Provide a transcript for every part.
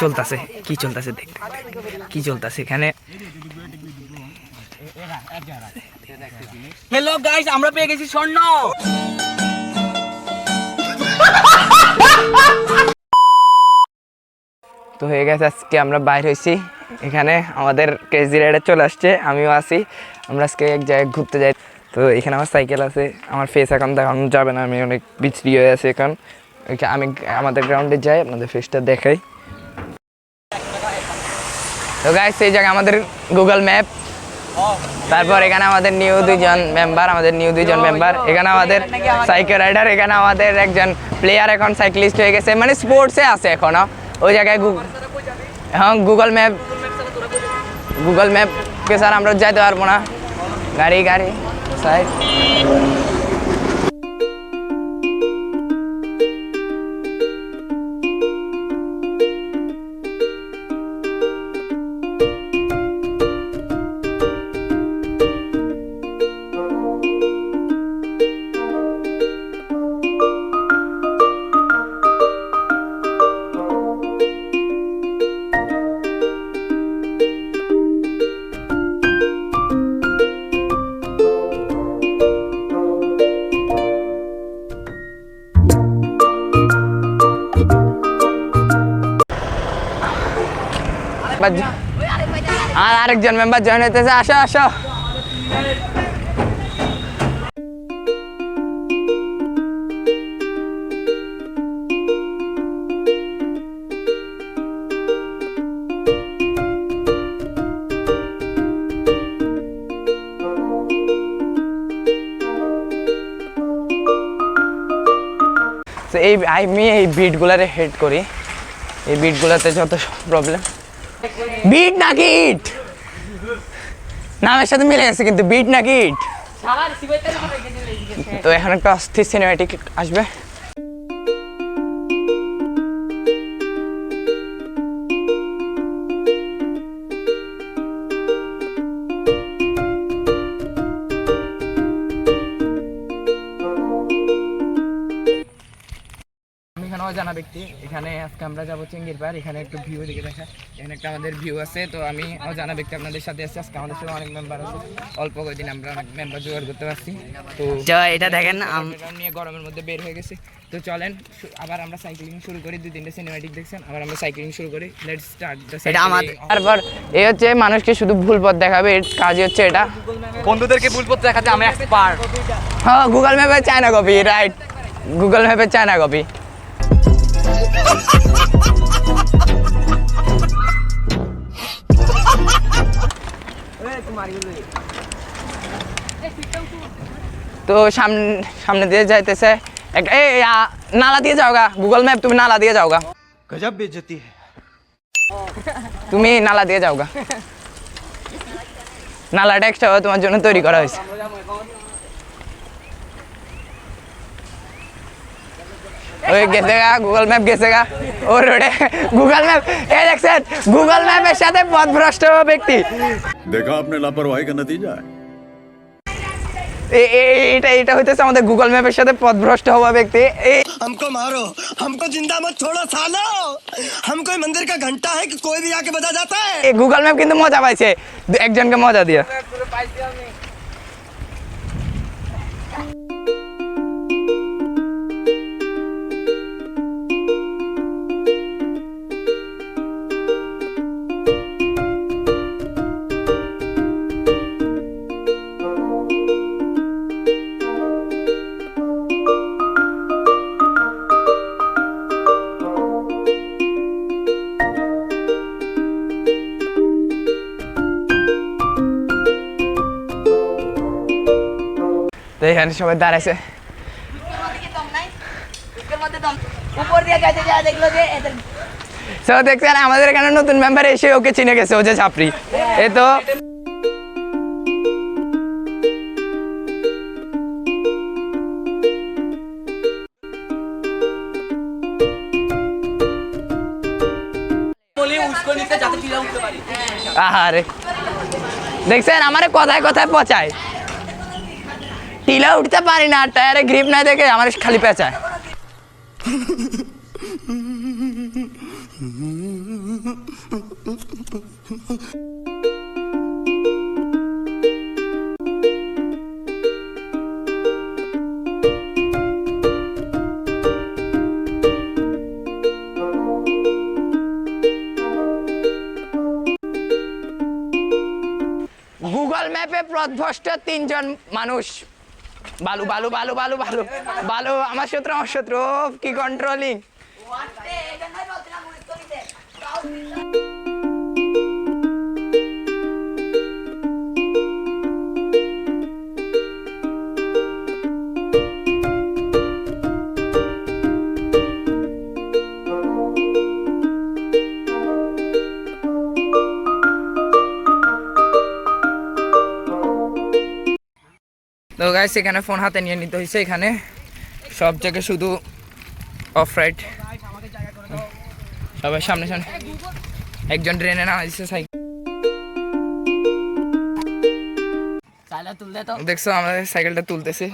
চলতেছে কি চলতেছে দেখতে কি চলতেছে এখানে। হ্যালো গাইস, আমরা পেয়ে গেছি স্বর্ণ। তো হয়ে গেছে, আজকে আমরা বাইরে হয়েছি, এখানে আমাদের ক্রেজি রাইডার চলে আসছে, আমিও আছি। আমরা আজকে এক জায়গায় ঘুরতে যাই। তো এখানে আমার সাইকেল আছে, আমার ফেস এখন দেখানো যাবে না, আমি অনেক বিচ্ছিরি হয়ে আছি এখন। আমি আমাদের গ্রাউন্ডে যাই, আপনাদের ফেসটা দেখাই। তো গাইস, এই জায়গায় আমাদের গুগল ম্যাপ, তারপর এখানে আমাদের নিউ দুইজন মেম্বার, এখানে আমাদের সাইকেল রাইডার, এখানে আমাদের একজন প্লেয়ার এখন সাইক্লিস্ট হয়ে গেছে, মানে স্পোর্টসে আছে এখনো ওই জায়গায়। হ্যাঁ, গুগল ম্যাপকে স্যার আমরা যাইতে পারবো না, গাড়ি সাইড। আর আরেকজন মেম্বার জয়েন হইতেছে, আসো আসো। আমি এই বিটগুলারে হেড করি, এই বিটগুলাতে যত প্রবলেম। বিট না কিট নামের সাথে মিলে গেছে, কিন্তু বিট না কিট। তো এখন একটা অস্থির সিনেম্যাটিক আসবে। অজানা ব্যক্তি, এখানে আজকে আমরা যাবো চিংড়ির পাড়, এখানে একটু ভিউ দিকে দেখা, এখানে একটা আমাদের ভিউ আছে। তো আমি অজানা ব্যক্তি আপনাদের সাথে আছি, আজকে আমাদের সাথে অনেক মেম্বার আছে, অল্প কয়েকদিন আমরা অনেক মেম্বার জোগাড় করতে পারছি। তো এটা দেখেন নিয়ে গরমের মধ্যে বের হয়ে গেছি। তো চলেন আবার আমরা সাইক্লিং শুরু করি, 2-3টে সিনেম্যাটিক দেখছেন, আবার আমরা সাইক্লিং শুরু করি। Let's start the cycling. তারপর এই হচ্ছে মানুষকে শুধু ভুল পথ দেখাবে, এর কাজ হচ্ছে এটা, বন্ধুদেরকে ভুল পথ দেখাতে আমি এক্সপার্ট। হ্যাঁ, গুগল ম্যাপে চায়না কপি, রাইট, গুগল ম্যাপে চায়না কপি। তো সামনে দিয়ে যাইতেছে নালা দিয়ে যাওগা, গুগল ম্যাপ তুমি নালা দিয়ে যাওগা, গজব বেইজ্জতি তুমি নালা দিয়ে যাওগা। নালাটা এক্সট্রা তোমার জন্য তৈরি করা হয়েছে। ওই গেছে গা, গুগল ম্যাপ গেছে গা ও রোডে। গুগল ম্যাপ এই দেখছেন, গুগল ম্যাপের সাথে পথভ্রষ্ট ব্যক্তি। দেখা আপনি লাপরওয়াহি কা নতিজা। এটা হইতেছে আমাদের গুগল ম্যাপের সাথে পথভ্রষ্ট হওয়া ব্যক্তি। हमको मारो, हमको जिंदा मत छोड़ो सालो, हम कोई मंदिर का घंटा है कि कोई भी आके बजा जाता है। গুগল ম্যাপ কিন্তু মজা পাইছে একজনকে মজা দিয়ে। তো এখানে সবাই দাঁড়াইছে, দেখছেন আমাদের এখানে নতুন মেম্বার এসে ওকে চিনে গেছে, ও যে ছাপড়ি। এ তো আহারে, দেখছেন আমারে কথায় কথায় পচায়, টিলা উঠতে পারি না, টায়ারে গ্রিপ না দেখে আমার খালি পেঁচায়। গুগল ম্যাপে পথভ্রষ্ট 3 জন মানুষ। বালু বালু বালু বালু বালু বালু আমার শত্রু কি কন্ট্রোলিং। তো গাইস এখানে ফোন হাতে নিয়ে নিতে হয়েছে, এখানে সব জায়গায় শুধু অফ রাইড, সবাই সামনে সামনে। একজন ট্রেনে নামা দিচ্ছে দেখছো আমাদের সাইকেলটা তুলতেছে,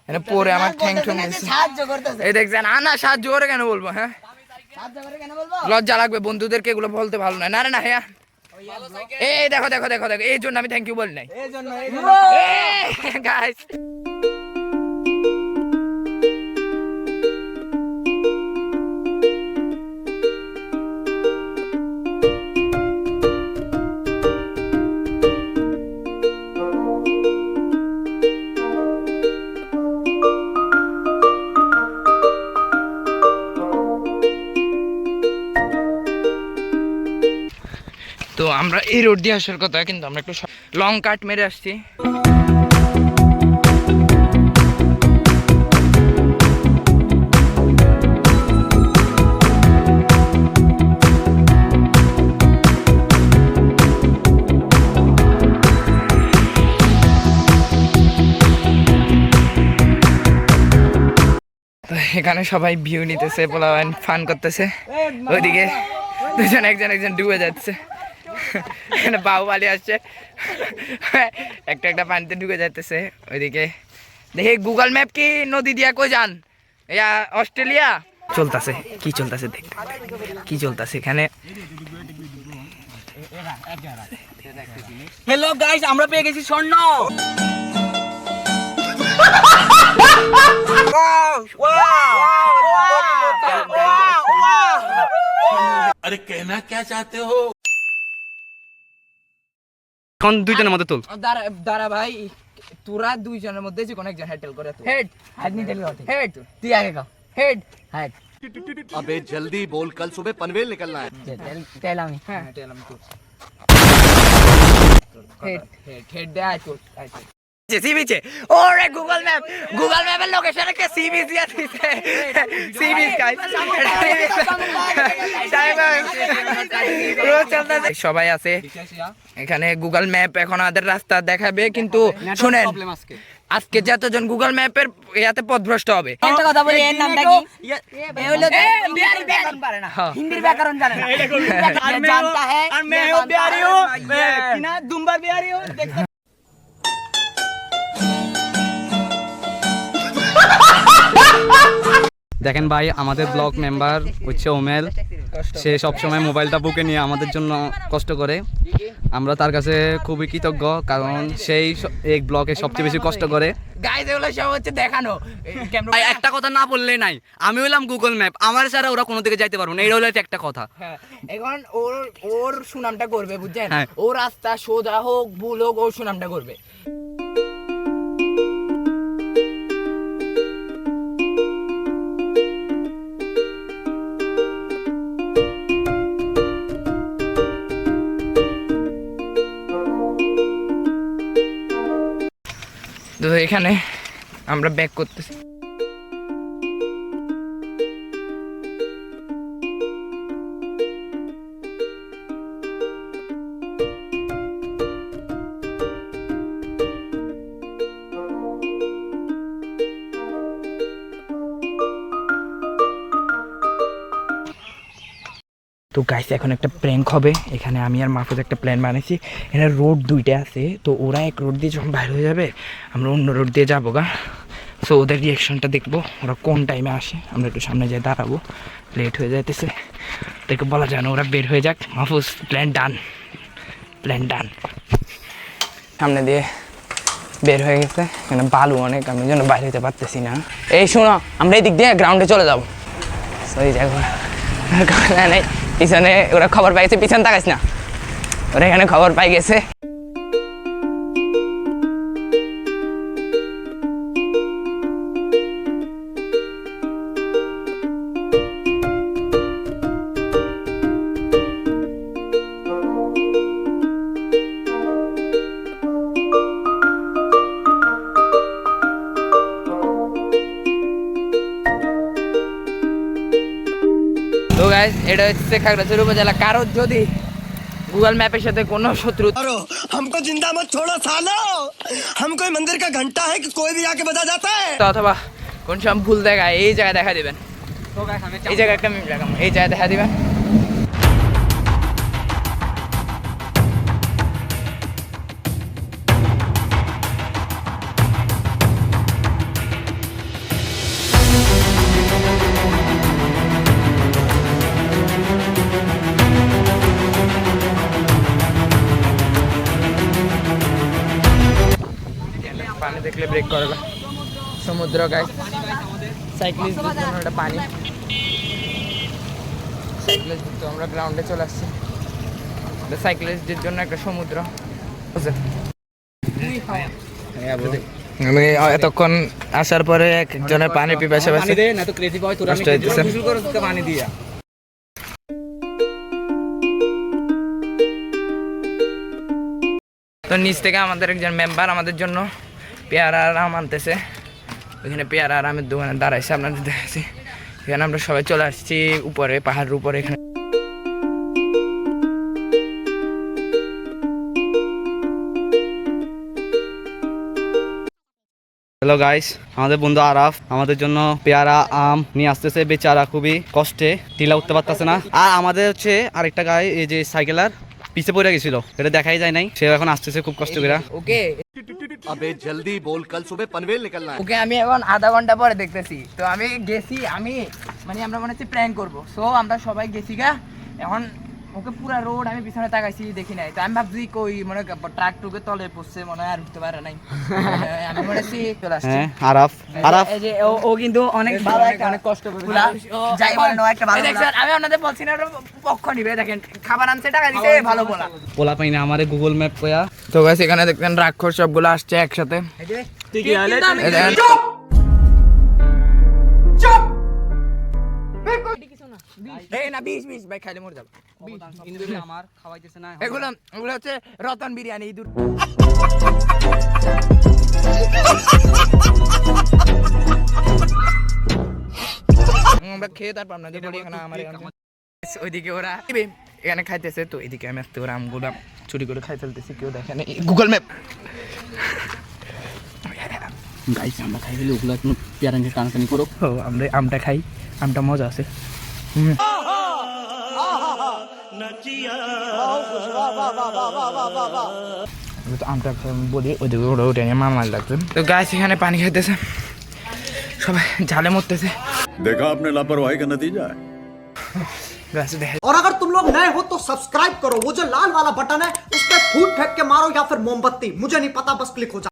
এখানে পরে আমার ঠ্যাং ঠ্যাং এই দেখছেন। না সাহায্য করে কেন বলবো, হ্যাঁ লজ্জা লাগবে, বন্ধুদেরকে এগুলো বলতে ভালো নয়। না রে না হ্যাঁ এই দেখো দেখো দেখো দেখো, এই জন্য আমি থ্যাংক ইউ বলি নাই গাইস। তো আমরা এই রোড দিয়ে আসার কথা, কিন্তু আমরা একটু লং কাট মেরে আসছি। এখানে সবাই ভিউ নিতেছে, পোলাপান ফান করতেছে। ওইদিকে দুজন একজন ডুবে যাচ্ছে, এখানে বাহুবালি আসছে, একটা একটা পানিতে ঢুকে যাইতেছে। ওইদিকে দেখি গুগল ম্যাপ কি নদী দিয়া কই যান, অস্ট্রেলিয়া চলতেছে। কি চলতেছে দেখতে, কি চলতেছে এখানে। হ্যালো গাইস, আমরা পেয়ে গেছি স্বর্ণ। अरे कहना क्या चाहते हो? এখন দুইজনের মধ্যে তুল। দাঁড়া ভাই, তোরা দুইজনের মধ্যে যে কোন একজন হেডেল করে তুই। হেড নিতে হবে, হেড তুই আগে কর। হেড হেড अबे जल्दी बोल, कल सुबह पनवेल निकलना है। তেল আমি, হ্যাঁ তেল আমি তুই। হেড হেড হেড দে আই তুই সি বিচে। ওরে গুগল ম্যাপের লোকেশনে কে সি বিচ দিয়া দিছে। সি বিচ গাইস, সবাই আছে এখানে। গুগল ম্যাপ এখন আমাদের রাস্তা দেখাবে, কিন্তু শুনেন আজকে যতজন গুগল ম্যাপের ইয়াতে পথভ্রষ্ট হবে। একটা কথা বলি, এর নামটা কি? এ হলো বিহারি ব্যাকরণ পারে না, হিন্দির ব্যাকরণ জানে না। জানতা है और मैं हूं बिहारी हूं, कि ना दुम्बर बिहारी हूं। দেখেন ভাই, আমাদের ব্লক মেম্বার হচ্ছে ওমেল, সে সবসময় মোবাইলটা বুকে নিয়ে আমাদের জন্য কষ্ট করে। আমরা তার কাছে খুবই কৃতজ্ঞ, কারণ সেই এই ব্লকে সবচেয়ে বেশি কষ্ট করে। গাইস এগুলো সব হচ্ছে দেখানো। ভাই একটা কথা না বললেই নাই, আমি হইলাম গুগল ম্যাপ, আমার ছাড়া ওরা কোনো দিকে যাইতে পারবো না, এটা হলো একটা কথা। হ্যাঁ, এখন ওর সুনামটা করবে, বুঝছেন? হ্যাঁ। ও রাস্তা সোজা হোক ভুল হোক, ওর সুনামটা করবে। তো এখানে আমরা ব্যাক করতেছি। তো গাইস এখন একটা প্র্যাঙ্ক হবে। এখানে আমি আর মাহফুজ একটা প্ল্যান বানিয়েছি। এখানে রোড দুইটা আছে, তো ওরা এক রোড দিয়ে যখন বাইরে হয়ে যাবে, আমরা অন্য রোড দিয়ে যাবো গা। সো ওদের রিয়াকশনটা দেখবো, ওরা কোন টাইমে আসে। আমরা একটু সামনে যাই দাঁড়াবো, লেট হয়ে যাইতেছে, দেখে বলা যায় না, ওরা বের হয়ে যাক। মাহফুজ প্ল্যান ডান, প্ল্যান ডান। সামনে দিয়ে বের হয়ে গেছে, এখানে বালু অনেক, আমি যেন বাইরে হতে পারতেছি না। এই শোনো, আমরা এই দিক দিয়ে গ্রাউন্ডে চলে যাবো। সরি দেখো নেই পিছনে, ওরা খবর পাই গেছে, পিছনে তাকাইস না, ওরা এখানে খবর পাই গেছে। তো গাইস, এটা হচ্ছে খাগড়াছড়ি উপজেলা। কারোর যদি গুগল ম্যাপের সাথে কোনো শত্রু मारो हमको जिंदा मत छोड़ो सालो, हम कोई मंदिर का घंटा है कि कोई भी आके बजा जाता है। অথবা কোন সময় ভুল দেখায়, এই জায়গায় দেখা দিবেন। এই জায়গায় একটা মিনিট রাখাম, এই জায়গায় দেখা দিবেন। পানি দেখলে ব্রেক করবে সমুদ্র। গাইস সাইক্লিস্টদের জন্য এটা পানি, সাইক্লিস্টদের তো আমরা গ্রাউন্ডে চলে আসছি, সাইক্লিস্টদের জন্য একটা সমুদ্র। আমি এতক্ষণ আসার পরে একজনের পানি পিপাসা পাচ্ছে, কষ্ট হইতেছে। তো নিচ থেকে আমাদের একজন মেম্বার আমাদের জন্য পেয়ারা আর আম আনতেছে। ওইখানে পেয়ারা আর আমের দোকানে দাঁড়াইছে, আপনাদের দেখাচ্ছি। এখানে আমরা সবাই চলে আসছি উপরে, পাহাড়ের উপরে। এখানে হ্যালো গাইস, আমাদের বন্ধু আরাফ আমাদের জন্য পেয়ারা আম নিয়ে আসতেছে। বেচারা খুবই কষ্টে, টিলা উঠতে পারতেছে না। আর আমাদের হচ্ছে আরেকটা গাই, এই যে সাইকেলার পিছে পড়ে গেছিল, এটা দেখাই যায় নাই, সে এখন আসতেছে খুব কষ্ট করে। ওকে अबे जल्दी बोल, कल सुबह पनवेल निकलना है। ওকে আমি এখন আধা ঘন্টা পরে দেখতেছি। তো আমি গেছি, আমি মানে আমরা মনে হচ্ছে প্র্যাঙ্ক করবো। সো আমরা সবাই গেছি গা, এখন ওকে পুরা রোড আমি পিছনে তাকাইছি, দেখি নাই। তো আমি ভাবছি কই মনে ট্রাক টুকে তলে পড়ছে, মনে হয় আর উঠতে পারে নাই। আমি মনে হচ্ছি চলে আসছি। হ্যাঁ আরাফ, আরাফ এই যে ও কিন্তু অনেক ভালো, একটা অনেক কষ্ট করে যাই বলেন, ও একটা ভালো। দেখছেন, আমি আপনাদের বলছি না, ওরা পক্ষ নিবে। দেখেন খাবার আনছে, টাকা দিতে, ভালো বলা পোলা পাই না আমারে গুগল ম্যাপ কয়া। তো গাইস, এখানে দেখেন রাক্ষস সবগুলো আসছে একসাথে। এই না 20 ভাই, খাইলে মরে যাবো। আমার খাওয়াইতেছে না। এগুলো হচ্ছে রতন বিরিয়ানি, ইঁদুর। আমরা খেয়ে তারপর আপনাদের বলি। এখানে আমার ওইদিকে ওরা এখানে খাইতেছে, তো এদিকে আমি আসতে ওরা আমগুলো চুরি করে খাই ফেলতেছি, কেউ দেখে না। গুগল ম্যাপ গাইস, আমরা খাই ফেলি ওগুলো, একটু পেয়ারাঙ্গে টানাটানি করো। ও আমরা আমটা খাই, আমটা মজা আছে। তো আমটা বলি, ওইদিকে ওরা ওটা নিয়ে মামার লাগছে। তো গাছ এখানে পানি খাইতেছে, সবাই ঝালে মরতেছে। देखा आपने लापरवाही का नतीजा है। गाइस देखा, और अगर तुम लोग नए हो तो सब्सक्राइब करो, वो जो लाल वाला बटन है उस पर फूट फेंक के मारो या फिर मोमबत्ती, मुझे नहीं पता, बस क्लिक हो जाए।